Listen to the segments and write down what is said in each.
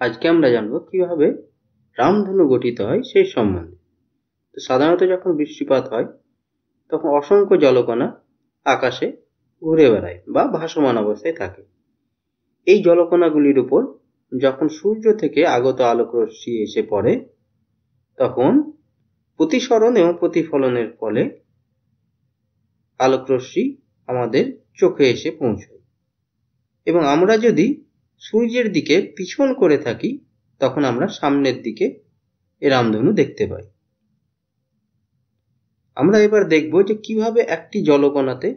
আজকে আমরা জানবো কিভাবে রামধনু গঠিত হয় সেই সম্বন্ধে। তো সাধারণত যখন বৃষ্টিপাত হয় তখন অসংখ্য জলকণা আকাশে ঘুরে বেড়ায় বা ভাসমান অবস্থায় থাকে। এই জলকণাগুলির উপর যখন সূর্য থেকে আগত আলোক রশ্মি এসে পড়ে তখন প্রতিসরণ এবং প্রতিফলনের ফলে আলোক রশ্মি আমাদের চোখে এসে পৌঁছয়, এবং আমরা যদি সূর্যের দিকে পিছন করে থাকি তখন আমরা সামনের দিকে রামধনু দেখতে পাই। আমরা এবার দেখব যে কিভাবে একটি জলকণাতে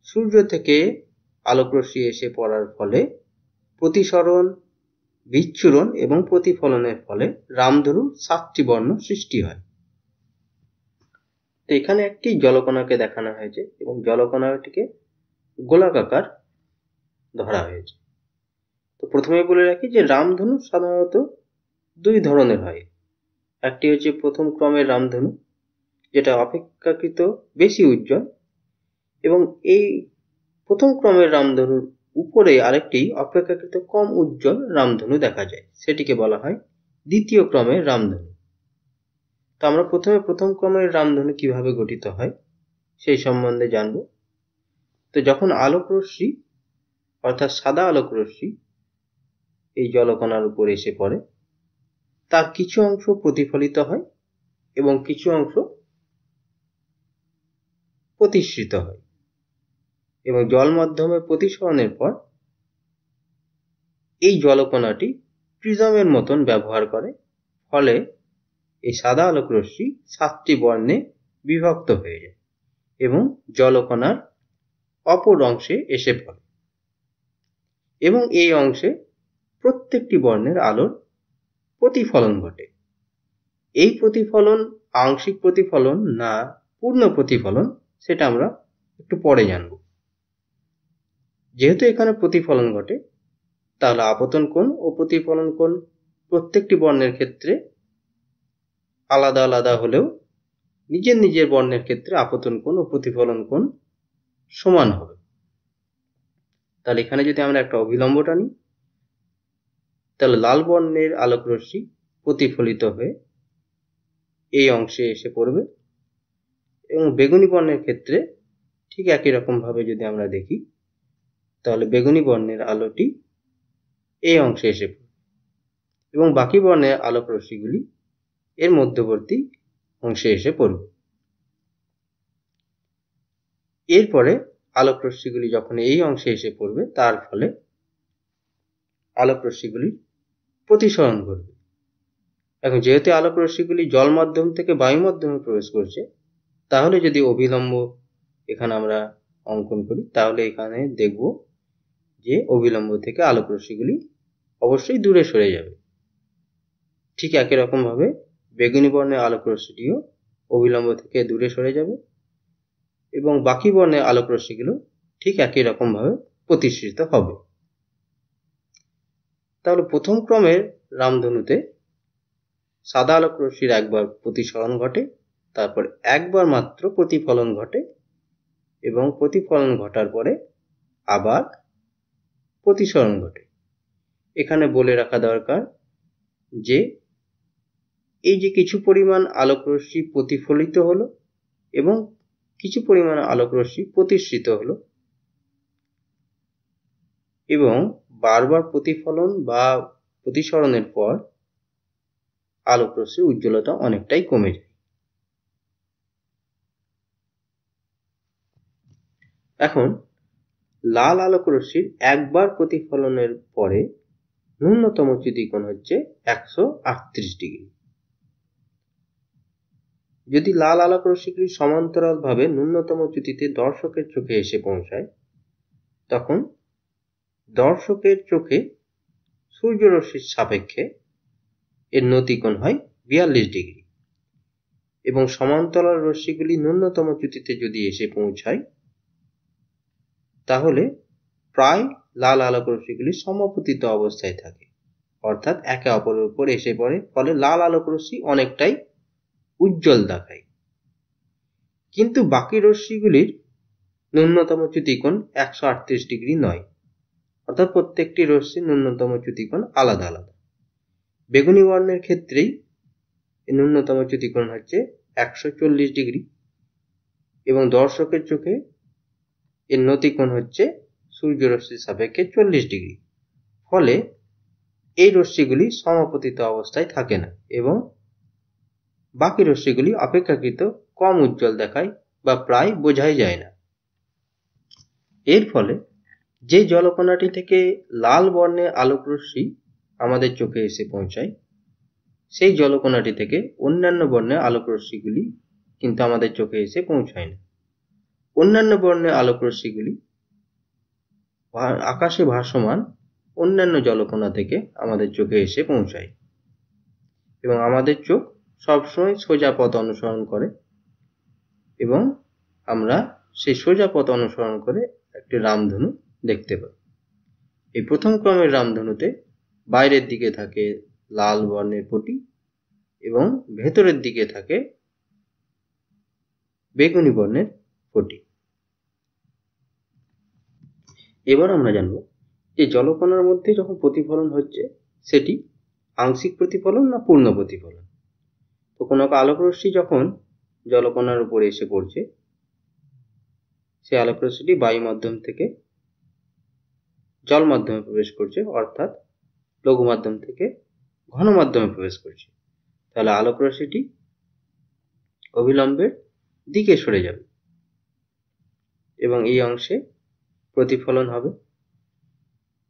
সূর্য থেকে আলোক রশ্মি এসে পড়ার ফলে প্রতিসরণ, বিচ্ছুরণ এবং প্রতিফলনের ফলে রামধনুর 7টি বর্ণ সৃষ্টি হয়। তো এখানে একটি জলকণাকে দেখানো হয়েছে এবং জলকণাটিকে গোলাকার ধরা হয়েছে। তো প্রথমে বলে রাখি যে রামধনু সাধারণত দুই ধরনের হয়। একটি হচ্ছে প্রথম ক্রমের রামধনু, যেটা অপেক্ষাকৃত বেশি উজ্জ্বল, এবং এই প্রথম ক্রমের রামধনুর উপরে আরেকটি অপেক্ষাকৃত কম উজ্জ্বল রামধনু দেখা যায়, সেটিকে বলা হয় দ্বিতীয় ক্রমের রামধনু। তো আমরা প্রথমে প্রথম ক্রমের রামধনু কিভাবে গঠিত হয় সেই সম্বন্ধে জানব। তো যখন আলোক রশ্মি অর্থাৎ সাদা আলোক রশ্মি এই জলকণার উপর এসে পড়ে, তার কিছু অংশ প্রতিফলিত হয় এবং কিছু অংশ প্রতিসৃত হয়, এবং জল মাধ্যমে প্রতিসরণের পর এই জলকণাটি প্রিজমের মতন ব্যবহার করে, ফলে এই সাদা আলোক রশ্মি 7টি বর্ণে বিভক্ত হয়ে যায় এবং জলকণার অপর অংশে এসে পড়ে, এবং এই অংশে প্রত্যেকটি বর্ণের আলোর প্রতিফলন ঘটে। এই প্রতিফলন আংশিক প্রতিফলন না পূর্ণ প্রতিফলন সেটা আমরা একটু পরে জানব। যেহেতু এখানে প্রতিফলন ঘটে, তাহলে আপতন কোণ ও প্রতিফলন কোণ প্রত্যেকটি বর্ণের ক্ষেত্রে আলাদা আলাদা হলেও নিজের নিজের বর্ণের ক্ষেত্রে আপতন কোণ ও প্রতিফলন কোণ সমান হবে। তাহলে এখানে যদি আমরা একটা অভিলম্ব টানি, তাহলে লাল বর্ণের আলোক রশ্মি প্রতিফলিত হয়ে এই অংশে এসে পড়বে, এবং বেগুনি বর্ণের ক্ষেত্রে ঠিক একই রকম ভাবে যদি আমরা দেখি, তাহলে বেগুনি বর্ণের আলোটি এই অংশে এসে পড়বে এবং বাকি বর্ণের আলোক রশ্মিগুলি এর মধ্যবর্তী অংশে এসে পড়বে। এরপরে আলোক রশ্মিগুলি যখন এই অংশে এসে পড়বে, তার ফলে আলোক রশ্মিগুলির প্রতিসরণ ঘটবে। এখন যেহেতু আলোক রশ্মিগুলি জল মাধ্যম থেকে বায়ু মাধ্যমে প্রবেশ করছে, তাহলে যদি অভিলম্ব এখানে আমরা অঙ্কন করি, তাহলে এখানে দেখব যে অভিলম্ব থেকে আলোক রশ্মিগুলি অবশ্যই দূরে সরে যাবে। ঠিক একই রকম ভাবে বেগুনি বর্ণের আলোক রশ্মিটিও অভিলম্ব থেকে দূরে সরে যাবে, এবং বাকি বর্ণের আলোক রশ্মিগুলো ঠিক একই রকম ভাবে প্রতিসৃত হবে। তাহলে প্রথম ক্রমের রামধনুতে সাদা আলোক রশ্মির একবার প্রতিসরণ ঘটে, তারপর একবার মাত্র প্রতিফলন ঘটে, এবং প্রতিফলন ঘটার পরে আবার প্রতিসরণ ঘটে। এখানে বলে রাখা দরকার যে এই যে কিছু পরিমাণ আলোক রশ্মি প্রতিফলিত হলো এবং কিছু পরিমাণ আলোক রশ্মি প্রতিসৃত হলো, এবং বারবার প্রতিফলন বা প্রতিসরণের পর আলোক রশ্মির উজ্জ্বলতা অনেকটাই কমে যায়। এখন লাল আলোক রশ্মির একবার প্রতিফলনের পরে ন্যূনতম চ্যুতিকোণ হচ্ছে 138 ডিগ্রি। যদি লাল আলোক রশ্মিগুলি সমান্তরালভাবে ন্যূনতম চ্যুতিতে দর্শকের চোখে এসে পৌঁছায়, তখন দর্শকের চোখে সূর্যরশ্মির সাপেক্ষে এর নতিকোণ হয় 42 ডিগ্রি, এবং সমান্তরাল রশ্মিগুলি ন্যূনতম চ্যুতিতে যদি এসে পৌঁছায়, তাহলে প্রায় লাল আলোক রশ্মিগুলি সমপতিত অবস্থায় থাকে, অর্থাৎ একে অপরের উপর এসে পড়ে, ফলে লাল আলোক রশ্মি অনেকটাই উজ্জ্বল দেখায়। কিন্তু বাকি রশ্মিগুলির ন্যূনতম চ্যুতিকোণ 138 ডিগ্রি নয়, অর্থাৎ প্রত্যেকটি রশ্মির ন্যূনতম চ্যুতিকোণ আলাদা আলাদা। বেগুনি বর্ণের ক্ষেত্রেই ন্যূনতম চ্যুতিকোণ হচ্ছে 140 ডিগ্রি এবং দর্শকের চোখে এর নতিকোণ হচ্ছে সূর্যরশ্মির সাপেক্ষে 40 ডিগ্রি। ফলে এই রশ্মিগুলি সমাপতিত অবস্থায় থাকে না এবং বাকি রশ্মিগুলি অপেক্ষাকৃত কম উজ্জ্বল দেখায় বা প্রায় বোঝাই যায় না। এর ফলে যে জলকণাটি থেকে লাল বর্ণের আলোকরশ্মি আমাদের চোখে এসে পৌঁছায়, সেই জলকণাটি থেকে অন্যান্য বর্ণের আলোকরশ্মিগুলি কিন্তু আমাদের চোখে এসে পৌঁছায় না। অন্যান্য বর্ণের আলোকরশ্মিগুলি আকাশে ভাসমান অন্যান্য জলকণা থেকে আমাদের চোখে এসে পৌঁছায় এবং আমাদের চোখ সবসময় সোজা পথ অনুসরণ করে এবং আমরা সেই সোজা পথ অনুসরণ করে একটি রামধনু দেখতে পাই। এই প্রথম ক্রমের রামধনুতে বাইরের দিকে থাকে লাল বর্ণের পটি এবং ভেতরের দিকে থাকে বেগুনি বর্ণের পটি। এবার আমরা জানব যে জলকণার মধ্যে যখন প্রতিফলন হচ্ছে সেটি আংশিক প্রতিফলন না পূর্ণ প্রতিফলন। তো কোনো আলোকরশ্মি যখন জলকণার উপরে এসে পড়ছে, সেই আলোকরশ্মিটি বায়ু মাধ্যম থেকে জল মাধ্যমে প্রবেশ করছে, অর্থাৎ লঘু মাধ্যম থেকে ঘন মাধ্যমে প্রবেশ করছে, তাহলে আলোকরশ্মিটি অবিলম্বের দিকে সরে যাবে এবং এই অংশে প্রতিফলন হবে।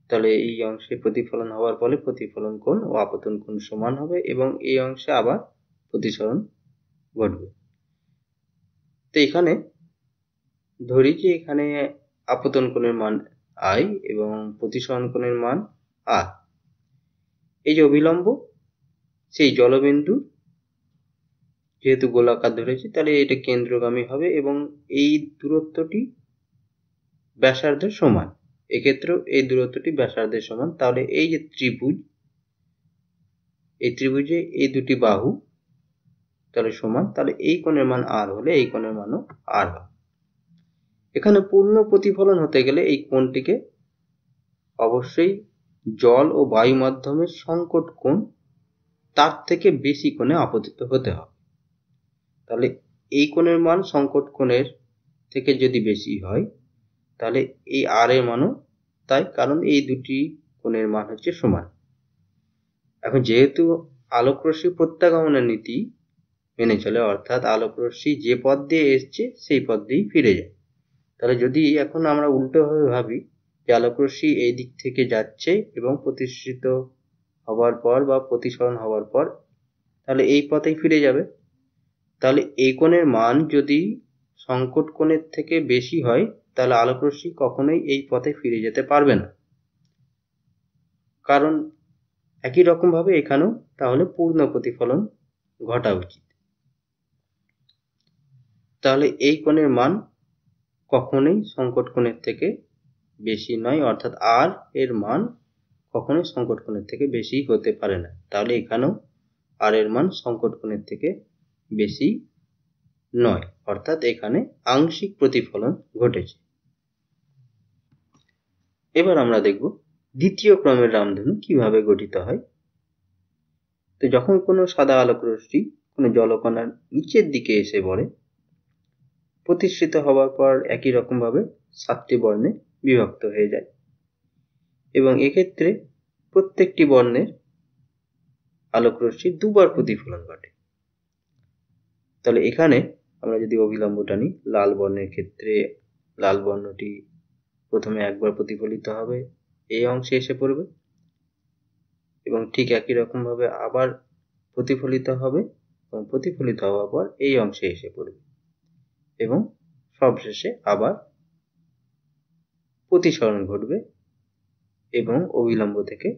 তাহলে এই অংশে প্রতিফলন হওয়ার ফলে প্রতিফলন কোণ ও আপতন কোণ সমান হবে এবং এই অংশে আবার প্রতিসরণ ঘটবে। তো এখানে ধরি যে এখানে আপতন কোণের মান I এবং প্রতিসরণ কোণের মান R। এই যে অভিলম্ব সেই জলবিন্দু যেহেতু গোলাকার ধরেছি, তাহলে এটা কেন্দ্রগামী হবে এবং এই দূরত্বটি ব্যাসার্ধের সমান। এক্ষেত্রেও এই দূরত্বটি ব্যাসার্ধের সমান। তাহলে এই যে ত্রিভুজ, এই ত্রিভুজে এই দুটি বাহু তাহলে সমান, তাহলে এই কোণের মান R হলে এই কোণের মানও R হবে। এখানে পূর্ণ প্রতিফলন হতে গেলে এই কোণটিকে অবশ্যই জল ও বায়ু মাধ্যমের সংকট কোণ তার থেকে বেশি কোণে আপতিত হতে হবে। তাহলে এই কোণের মান সংকট কোণের থেকে যদি বেশি হয় তাহলে এই R এর মানও তাই, কারণ এই দুটি কোণের মান হচ্ছে সমান। এখন যেহেতু আলোকরশ্মি প্রত্যাগমনের নীতি মেনে চলে, অর্থাৎ আলোকরশ্মি যে পথ দিয়ে এসছে সেই পথ দিয়েই ফিরে যায়, তাহলে যদি এখন আমরা উল্টোভাবে ভাবি যে আলোকরশ্মি এই দিক থেকে যাচ্ছে এবং প্রতিসৃত হওয়ার পর বা প্রতিসরণ হওয়ার পর তাহলে এই পথেই ফিরে যাবে, তাহলে এই কোণের মান যদি সংকট কোণের থেকে বেশি হয় তাহলে আলোকরশ্মি কখনোই এই পথে ফিরে যেতে পারবে না। কারণ একই রকম ভাবে এখানেও তাহলে পূর্ণ প্রতিফলন ঘটা উচিত। তাহলে এই কোণের মান কখনোই সংকট কোণের থেকে বেশি নয়, অর্থাৎ R এর মান কখনোই সংকট কোণের থেকে বেশি হতে পারে না। তাহলে এখানেও R এর মান সংকট কোণের থেকে বেশি নয়, অর্থাৎ এখানে আংশিক প্রতিফলন ঘটেছে। এবার আমরা দেখব দ্বিতীয় ক্রমের রামধনু কিভাবে গঠিত হয়। তো যখন কোনো সাদা আলোকরশ্মি কোনো জলকণার নিচের দিকে এসে পড়ে, প্রতিসৃত হওয়ার পর একই রকম ভাবে 7টি বর্ণে বিভক্ত হয়ে যায় এবং এক্ষেত্রে প্রত্যেকটি বর্ণের আলোকরশ্মি দুবার প্রতিফলন ঘটে। তাহলে এখানে আমরা যদি অভিলম্বটা নিই, লাল বর্ণের ক্ষেত্রে লাল বর্ণটি প্রথমে একবার প্রতিফলিত হবে, এই অংশে এসে পড়বে এবং ঠিক একই রকম ভাবে আবার প্রতিফলিত হবে এবং প্রতিফলিত হওয়ার পর এই অংশে এসে পড়বে এবং সবশেষে আবার প্রতিসরণ ঘটবে এবং অভিলম্ব থেকে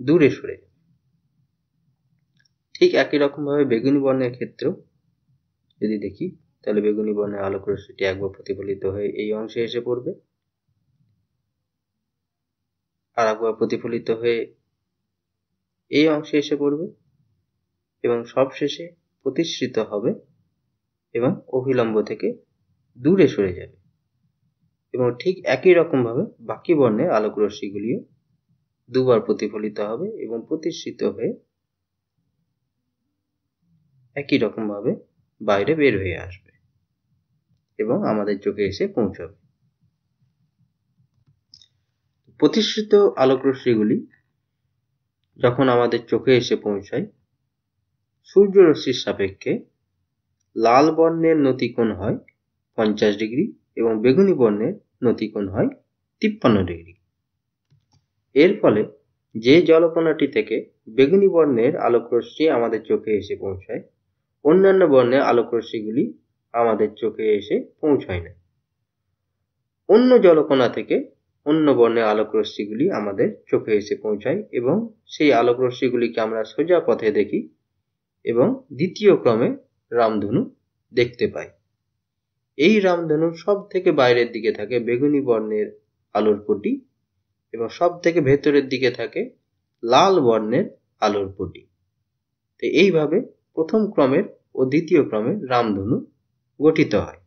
দূরে সরে যাবে। ঠিক একই রকম ভাবে বেগুনি বর্ণের ক্ষেত্রেও যদি দেখি, তাহলে বেগুনি বর্ণের আলোকরশ্মিটি একবার প্রতিফলিত হয়ে এই অংশে এসে পড়বে, আর একবার প্রতিফলিত হয়ে এই অংশে এসে পড়বে এবং সবশেষে প্রতিসৃত হবে এবং অভিলম্ব থেকে দূরে সরে যাবে এবং ঠিক একই রকমভাবে বাকি বর্ণের আলোক রশ্মিগুলিও দুবার প্রতিফলিত হবে এবং প্রতিসৃত হয়ে একই রকমভাবে বাইরে বের হয়ে আসবে এবং আমাদের চোখে এসে পৌঁছাবে। প্রতিসৃত আলোক রশ্মিগুলি যখন আমাদের চোখে এসে পৌঁছায়, সূর্য রশ্মির সাপেক্ষে লাল বর্ণের নতিকোণ হয় 50 ডিগ্রি এবং বেগুনি বর্ণের নতিকোণ হয় 53 ডিগ্রি। এর ফলে যে জলকণাটি থেকে বেগুনি বর্ণের আলোক রশ্মি আমাদের চোখে এসে পৌঁছায়, অন্যান্য বর্ণের আলোক রশ্মিগুলি আমাদের চোখে এসে পৌঁছায় না। অন্য জলকণা থেকে অন্য বর্ণের আলোক রশ্মিগুলি আমাদের চোখে এসে পৌঁছায় এবং সেই আলোক রশ্মিগুলিকে আমরা সোজা পথে দেখি এবং দ্বিতীয় ক্রমে রামধনু দেখতে পাই। এই রামধনুর সব থেকে বাইরের দিকে থাকে বেগুনি বর্ণের আলোর পটি এবং সব থেকে ভেতরের দিকে থাকে লাল বর্ণের আলোর পটি। তো এইভাবে প্রথম ক্রমের ও দ্বিতীয় ক্রমের রামধনু গঠিত হয়।